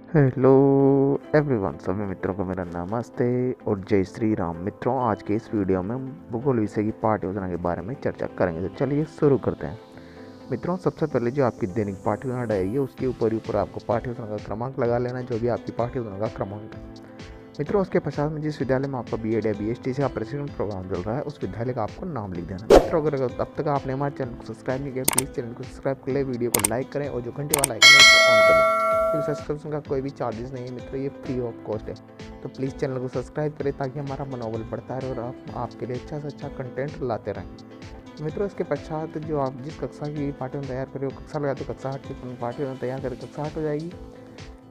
Hello everyone, सभी मित्रों को मेरा नमस्ते और जय श्री राम। मित्रों, आज के इस वीडियो में हम भूगोल विषय की पाठ्य योजना के बारे में चर्चा करेंगे। तो चलिए शुरू करते हैं। मित्रों, सबसे पहले जो आपकी दैनिक पाठ्य योजना डायरी है उसके ऊपर आपको पाठ्य योजना का क्रमांक लगा लेना, जो भी आपकी पाठ्य योजना का क्रमांक है। मित्रों, उसके पश्चात में जिस विद्यालय में आपका बीएड या बीएसटी से प्रशिक्षण प्रोग्राम चल रहा है उस विद्यालय का आपको नाम लिख देना। मित्रों, अगर अब तक आपने हमारे चैनल को सब्सक्राइब नहीं किया, प्लीज़ चैनल को सब्सक्राइब कर ले, वीडियो को लाइक करें और जो घंटे वाला आइकन है उसको ऑन कर लें। क्योंकि सब्सक्रिप्शन का कोई भी चार्जेस नहीं है मित्रों, ये फ्री ऑफ कॉस्ट है। तो प्लीज़ चैनल को सब्सक्राइब करें ताकि हमारा मनोबल बढ़ता रहे और आपके लिए अच्छा से अच्छा कंटेंट लाते रहें। मित्रों, इसके पश्चात जो आप जिस कक्षा की पाठ्य तैयार करें वो कक्षा लगा, तो कक्षा 8 की पाठ्य तैयार करें, कक्षा 8 हो जाएगी।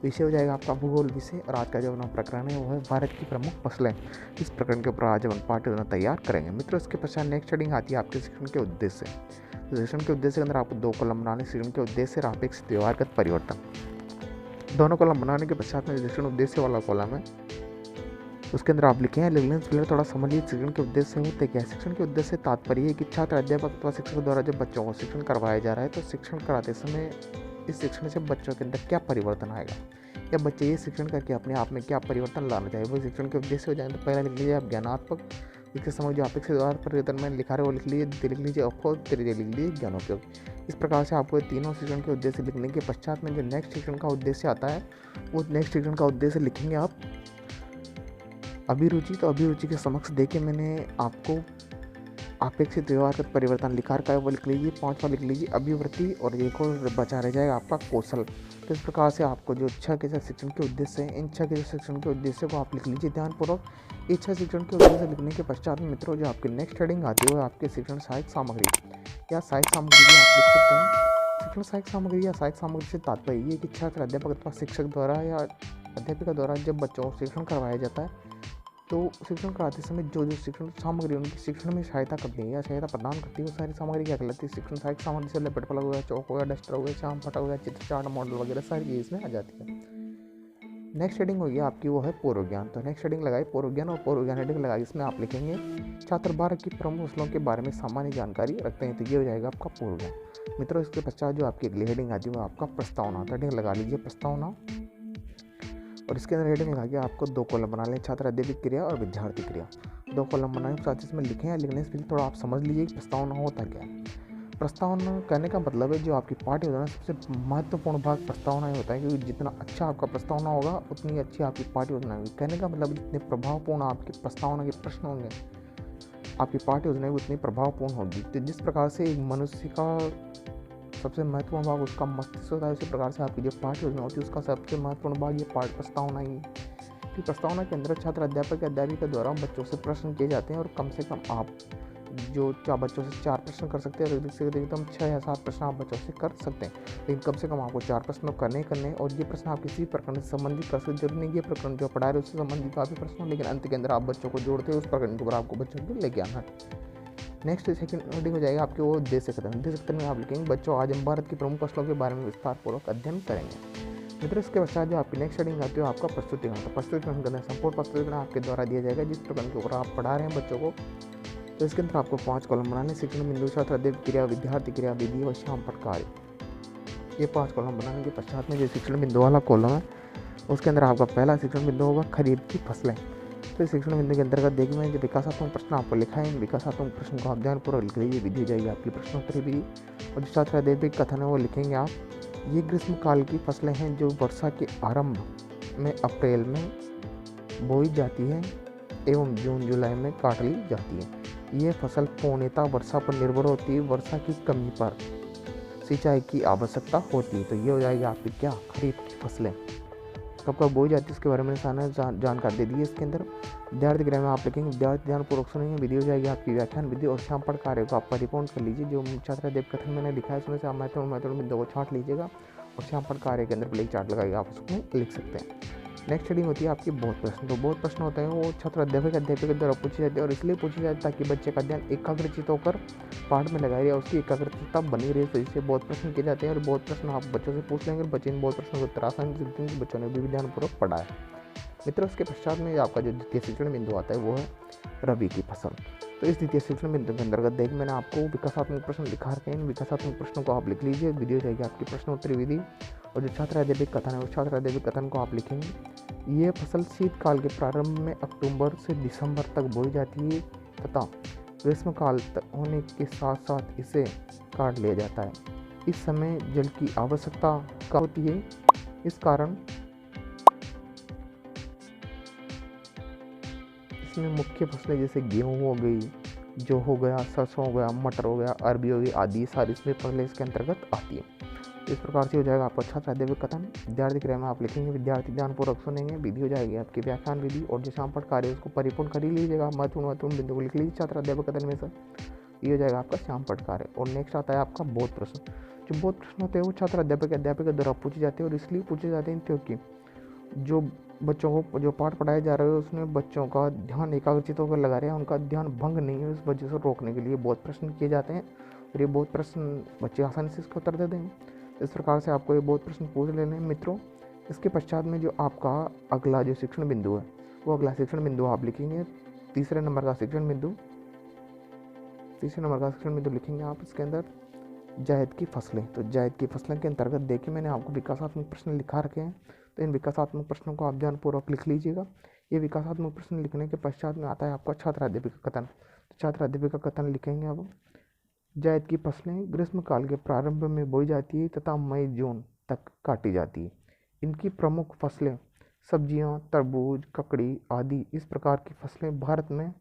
विषय हो जाएगा आपका भूगोल विषय। और आज का जो अपना प्रकरण है वो है भारत की प्रमुख फसलें। इस प्रकरण के ऊपर आज हम पाठ्य योजना तैयार करेंगे। मित्रों, इसके पश्चात नेक्स्ट हेडिंग आती है आपके शिक्षण के उद्देश्य। शिक्षण के उद्देश्य के अंदर आपको 2 कॉलम बनाने। शिक्षण के उद्देश्य और अपेक्षित व्यवहारगत परिवर्तन। दोनों कॉलम बनाने के पश्चात में शिक्षण उद्देश्य वाला कॉलम है उसके अंदर आप लिखे हैं लेकिन पहले थोड़ा समझिए शिक्षण के उद्देश्य होते क्या है। शिक्षण के उद्देश्य तात्पर्य है कि छात्र, अध्यापक अथवा शिक्षक द्वारा जब बच्चों को शिक्षण करवाया जा रहा है तो शिक्षण कराते समय इस शिक्षण से बच्चों के अंदर क्या परिवर्तन आएगा या बच्चे ये शिक्षण करके अपने आप में क्या परिवर्तन लाना चाहिए, वो शिक्षण के उद्देश्य हो जाए। तो पहला लिख लीजिए आप ज्ञानात्मक, इसके समय जो अपेक्षित व्यवहार परिवर्तन में लिखा रहे वो लिख लीजिए और तृतीय लिख लीजिए ज्ञानोपयोग। इस प्रकार से आपको तीनों शिक्षण के उद्देश्य लिखने के पश्चात में जो नेक्स्ट शिक्षण का उद्देश्य आता है वो नेक्स्ट शिक्षण का उद्देश्य लिखेंगे आप अभिरुचि। तो अभिरुचि के समक्ष देखिए मैंने आपको अपेक्षित व्यवहारगत परिवर्तन लिखा रखा है, वो लिख लीजिए। 5वां लिख लीजिए अभिवृत्ति और एक और बचा रह जाएगा आपका कौशल। तो इस प्रकार से आपको जो 6 के शिक्षण के उद्देश्य हैं, इन 6 के शिक्षण के उद्देश्य को आप लिख लीजिए ध्यानपूर्वक। ये 6 शिक्षण के उद्देश्य लिखने के पश्चात में मित्रों जो आपकी नेक्स्ट हेडिंग आती है वो आपके शिक्षण सहायक सामग्री या सहायक सामग्री भी आप लिख सकते हैं। शिक्षण सहायक सामग्री या सहायक सामग्री से तात्पर्य ये कि छात्र, अध्यापक अथवा शिक्षक द्वारा या अध्यापिका द्वारा जब बच्चों को शिक्षण करवाया जाता है तो शिक्षण कराते समय जो शिक्षण सामग्री उनकी शिक्षण में सहायता करती है या सहायता प्रदान करती है वो सारी सामग्री क्या कहलाती है। शिक्षण सहायक सामग्री से पेट फलक हो गया, चौक हो गया, डस्टर हो गया, श्याम फटा हो गया, चित्र चार्ट, मॉडल वगैरह सारी चीज़ इसमें आ जाती है। नेक्स्ट हेडिंग होगी आपकी वो है पूर्व ज्ञान। तो नेक्स्ट हेडिंग लगाई पूर्व ज्ञान और पूर्व ज्ञान हेडिंग लगाई, इसमें आप लिखेंगे छात्र भारत की प्रमुख फसलों के बारे में सामान्य जानकारी रखते हैं। तो ये हो जाएगा आपका पूर्व ज्ञान। मित्रों, इसके पश्चात जो आपकी अगली हेडिंग आती है वो आपका प्रस्तावना। तो हेडिंग लगा लीजिए प्रस्तावना और इसके अंदर हेडिंग लगा के आपको 2 कॉलम बना लें, छात्र अध्यापक क्रिया और विद्यार्थी क्रिया। 2 कॉलम बनाने के साथ इसमें लिखें। लिखने से पहले थोड़ा आप समझ लीजिए कि प्रस्तावना होता क्या है। प्रस्तावना कहने का मतलब है जो आपकी पाठ्य योजना सबसे महत्वपूर्ण भाग प्रस्तावना ही होता है, क्योंकि जितना अच्छा आपका प्रस्तावना होगा उतनी अच्छी आपकी पाठ्य योजना होगी। कहने का मतलब जितने प्रभावपूर्ण आपकी प्रस्तावना के प्रश्न होंगे आपकी पाठ्य योजना भी उतनी प्रभावपूर्ण होगी। तो जिस प्रकार से एक मनुष्य का सबसे महत्वपूर्ण भाग उसका मस्तिष्क होता है, उसी प्रकार से आपकी जो पाठ्य योजना होती है उसका सबसे महत्वपूर्ण भाग ये पाठ प्रस्तावना ही है। कि प्रस्तावना के अंदर छात्र, अध्यापक या अध्यापिका द्वारा बच्चों से प्रश्न किए जाते हैं और कम से कम आप जो क्या बच्चों से 4 प्रश्न कर सकते हैं और अधिक से अधिक 6 या 7 प्रश्न आप बच्चों से कर सकते हैं। लेकिन कम से कम आपको 4 प्रश्न करने और ये प्रश्न आप किसी प्रकरण से संबंधित कर सकते। जरूरी नहीं ये प्रकरण जो पढ़ा रहे उससे संबंधित काफ़ी प्रश्न हो, लेकिन अंत के अंदर आप बच्चों को जोड़ते हैं उस प्रकरण के ऊपर आपको बच्चों को लेके आना है। नेक्स्ट सेकंड हेडिंग हो जाएगा आपके वो उद्देश्य कथन। उद्देश्य कथन में आप लिखेंगे बच्चों आज हम भारत की प्रमुख फसलों के बारे में विस्तारपूर्वक अध्ययन करेंगे। मित्रों, इसके पश्चात जो आपकी नेक्स्ट हेडिंग आती है आपका प्रस्तुतिकरण। तो प्रस्तुतिकरण करना संपूर्ण प्रस्तुतिकरण आपके द्वारा दिया जाएगा जिस प्रकरण के ऊपर आप पढ़ा रहे हैं बच्चों को। तो इसके अंदर आपको 5 कॉलम बनाने। शिक्षण बिंदु, छात्र अध्ययन क्रिया, विद्यार्थी क्रिया, विधि और श्याम कार्य। ये 5 कॉलम बनाने के पश्चात में जो शिक्षण बिंदु वाला कॉलम है उसके अंदर आपका पहला शिक्षण बिंदु होगा खरीफ की फसलें। तो शिक्षण बिंदु के अंतर्गत देखिए जो विकासात्मक प्रश्न आपको लिखा है, विकासात्मक प्रश्न को आप ध्यानपूर्वक लिख लीजिए। विधि हो जाएगी आपकी प्रश्नोत्तरी विधि। और जो छात्र अध्ययन कथन है वो लिखेंगे आप ये ग्रीष्म काल की फसलें हैं जो वर्षा के आरंभ में अप्रैल में बोई जाती है एवं जून जुलाई में काट ली जाती है। ये फसल पूर्णतः वर्षा पर निर्भर होती है, वर्षा की कमी पर सिंचाई की आवश्यकता होती है। तो ये हो जाएगी आपकी क्या खरीफ की फसलें। कब कब बोई जाती है इसके बारे में जानकारी दे दी है इसके अंदर। विद्यार्थी क्रिया में आप लिखेंगे विद्यार्थी ध्यानपूर्वक सुनेंगे। विधि हो जाएगी आपकी व्याख्यान विधि और श्याम कार्य को आप परिपूर्ण कर लीजिए। जो छात्र अध्ययन कथन मैंने लिखा है उसमें से आप महत्वपूर्ण बिंदुओं को छांट लीजिएगा और श्याम कार्य के अंदर प्ले चार्ट लगाइए, आप उसमें लिख सकते हैं। नेक्स्ट हेडिंग होती है आपकी बहुत प्रश्न। तो बहुत प्रश्न होते हैं वो छात्र अध्यापक द्वारा पूछे जाते हैं और इसलिए पूछे जाते हैं ताकि बच्चे का ध्यान एकाग्रचित होकर पाठ में लगाए और उसकी एकाग्रता बनी रहे। तो इससे बहुत प्रश्न किए जाते हैं और बहुत प्रश्न आप बच्चों से पूछ लेंगे। बच्चे इन बहुत प्रश्नों को उत्तर आसानी से बच्चों ने भी ध्यानपूर्वक पढ़ा है। मित्रों, इसके पश्चात में आपका जो द्वितीय शिक्षण बिंदु आता है वो है रबी की फसल। तो इस द्वितीय शिक्षण बिंदु के अंतर्गत देख मैंने आपको विकासात्मक प्रश्न लिखा रखे हैं। इन विकासात्मक प्रश्नों को आप लिख लीजिए। वीडियो जाएगी आपकी प्रश्नोत्तरी विधि, और जो छात्र अध्ययित कथन है उस छात्र अध्ययित कथन को आप लिखेंगे। ये फसल शीतकाल के प्रारंभ में अक्टूबर से दिसंबर तक बोई जाती है तथा ग्रीष्मकाल तक होने के साथ साथ इसे काट लिया जाता है। इस समय जल की आवश्यकता कम होती है। इस कारण इसमें मुख्य फसलें जैसे गेहूँ हो गई, जो हो गया, सरसों हो गया, मटर हो गया, अरबी हो गई आदि सारी इसमें फसलें इसके अंतर्गत आती है। इस प्रकार से हो जाएगा आपका छात्र अध्ययन कथन। विद्यार्थी क्रिया में आप लिखेंगे, विद्यार्थी ध्यानपूर्वक सुनेंगे। विधि हो जाएगी आपकी व्याख्यान विधि, और जो शाम पाठ कार्य है उसको परिपूर्ण कर ही लीजिएगा। महत्वपूर्ण बिंदु को लिख लीजिए छात्र अध्ययन कथन में से। ये हो जाएगा आपका शाम पाठ कार्य। और नेक्स्ट आता है आपका बोध प्रश्न। जो बोध प्रश्न होते हैं वो छात्र अध्यापक के द्वारा पूछे जाते हैं, और इसलिए पूछे जाते हैं क्योंकि जो बच्चों को जो पाठ पढ़ाए जा रहे हैं उसमें बच्चों का ध्यान एकाग्रचित होकर लगा रहे हैं, उनका ध्यान भंग नहीं है, उस वजह से रोकने के लिए बहुत प्रश्न किए जाते हैं। और ये बहुत प्रश्न बच्चे आसानी से इसका उत्तर दे देंगे। इस प्रकार से आपको ये बहुत प्रश्न पूछ लेने हैं मित्रों। इसके पश्चात में जो आपका अगला जो शिक्षण बिंदु है वो अगला शिक्षण बिंदु आप लिखेंगे। तीसरे नंबर का शिक्षण बिंदु लिखेंगे आप। इसके अंदर जायद की फसलें। तो जायद की फसलें के अंतर्गत देखिए मैंने आपको विकासात्मक प्रश्न लिखा रखे हैं। तो इन विकासात्मक प्रश्नों को आप ध्यानपूर्वक लिख लीजिएगा। ये विकासात्मक प्रश्न लिखने के पश्चात में आता है आपका छात्र अध्यापक का कथन। तो छात्र अध्यापक का कथन लिखेंगे आप। जायद की फसलें ग्रीष्मकाल के प्रारंभ में बोई जाती है तथा मई जून तक काटी जाती है। इनकी प्रमुख फसलें सब्जियां, तरबूज, ककड़ी आदि इस प्रकार की फसलें भारत में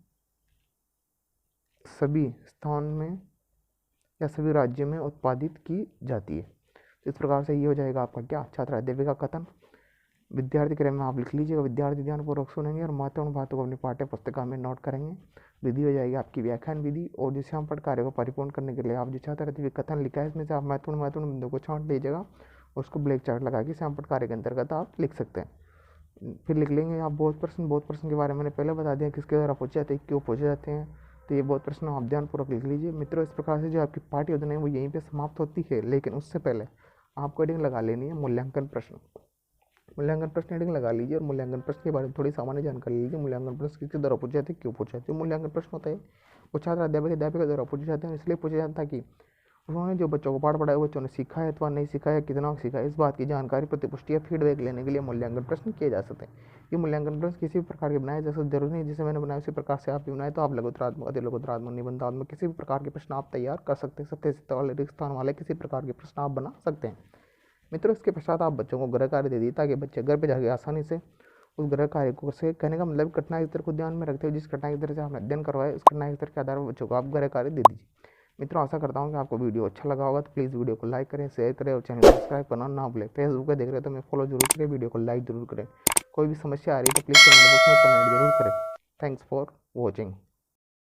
सभी स्थान में या सभी राज्यों में उत्पादित की जाती है। इस प्रकार से ये हो जाएगा आपका क्या छात्र अध्ययन का कथन। विद्यार्थी क्रिया में आप लिख लीजिएगा। विद्यार्थी ध्यानपूर्वक सुनेंगे और महत्वपूर्ण बातों को अपनी पाठ्य पुस्तिका में नोट करेंगे। विधि हो जाएगी आपकी व्याख्यान विधि, और जो शाम पाठ कार्य को परिपूर्ण करने के लिए आप जो छात्र अध्ययन कथन लिखा है इसमें से आप महत्वपूर्ण बिंदु को छांट लीजिएगा। उसको ब्लैक चार्ट लगा के शाम पाठ कार्य के अंतर्गत आप लिख सकते हैं। फिर लिख लेंगे आप बहुत प्रश्न के बारे में मैंने पहले बता दिया किसके द्वारा पूछे जाते हैं, क्यों पूछे जाते हैं। तो ये बहुत प्रश्न आप ध्यानपूर्वक लिख लीजिए मित्रों। इस प्रकार से जो आपकी पाठ्य योजना है वो यहीं पे समाप्त होती है, लेकिन उससे पहले आपको हेडिंग लगा लेनी है मूल्यांकन प्रश्न। मूल्यांकन प्रश्न हेडिंग लगा लीजिए और मूल्यांकन प्रश्न के बारे में थोड़ी सामान्य जानकारी लीजिए। मूल्यांकन प्रश्न किसके द्वारा पूछे जाते हैं, क्यों पूछे जाते हैं। मूल्यांकन प्रश्न होता है वो छात्र अध्यापक के द्वारा पूछे जाते हैं। इसलिए पूछे जाता है कि उन्होंने जो बच्चों को पाठ पढ़ाया बच्चों ने सीखा है अथवा नहीं सीखा है, कितना सीखा है, इस बात की जानकारी प्रतिपुष्टि या फीडबैक लेने के लिए मूल्यांकन प्रश्न किए जा सकते हैं। ये मूल्यांकन प्रश्न किसी भी प्रकार के बनाए जा सकते, जरूरी नहीं जैसे मैंने बनाया उसी प्रकार से आप भी बनाए। तो आप लघुत्तरात्मक, अति लघुत्तरात्मक, निबंधात्मक किसी भी प्रकार के प्रश्न आप तैयार कर सकते हैं। सत्य वाले रिक्त स्थान वाले किसी प्रकार के प्रश्न आप बना सकते हैं मित्रों। इसके पश्चात आप बच्चों को गृह कार्य दे दिए ताकि बच्चे घर पे जाके आसानी से उस गृह कार्य को से कहने का मतलब कठिनाई स्तर को ध्यान में रखते हुए जिस कठिनाई स्तर से आपने अध्ययन करवाया उस कठिनाई स्तर के आधार पर बच्चों को आप गृह कार्य दे दीजिए। मित्रों आशा करता हूँ कि आपको वीडियो अच्छा लगा होगा। तो प्लीज़ वीडियो को लाइक करें, शेयर करें और चैनल को सब्सक्राइब करना ना भूलें। फेसबुक पे देख रहे हो तो मैं फॉलो जरूर करें, वीडियो को लाइक जरूर करें। कोई भी समस्या आ रही है तो प्लीज़ कमेंट बॉक्स में कमेंट जरूर करें। Thanks for watching.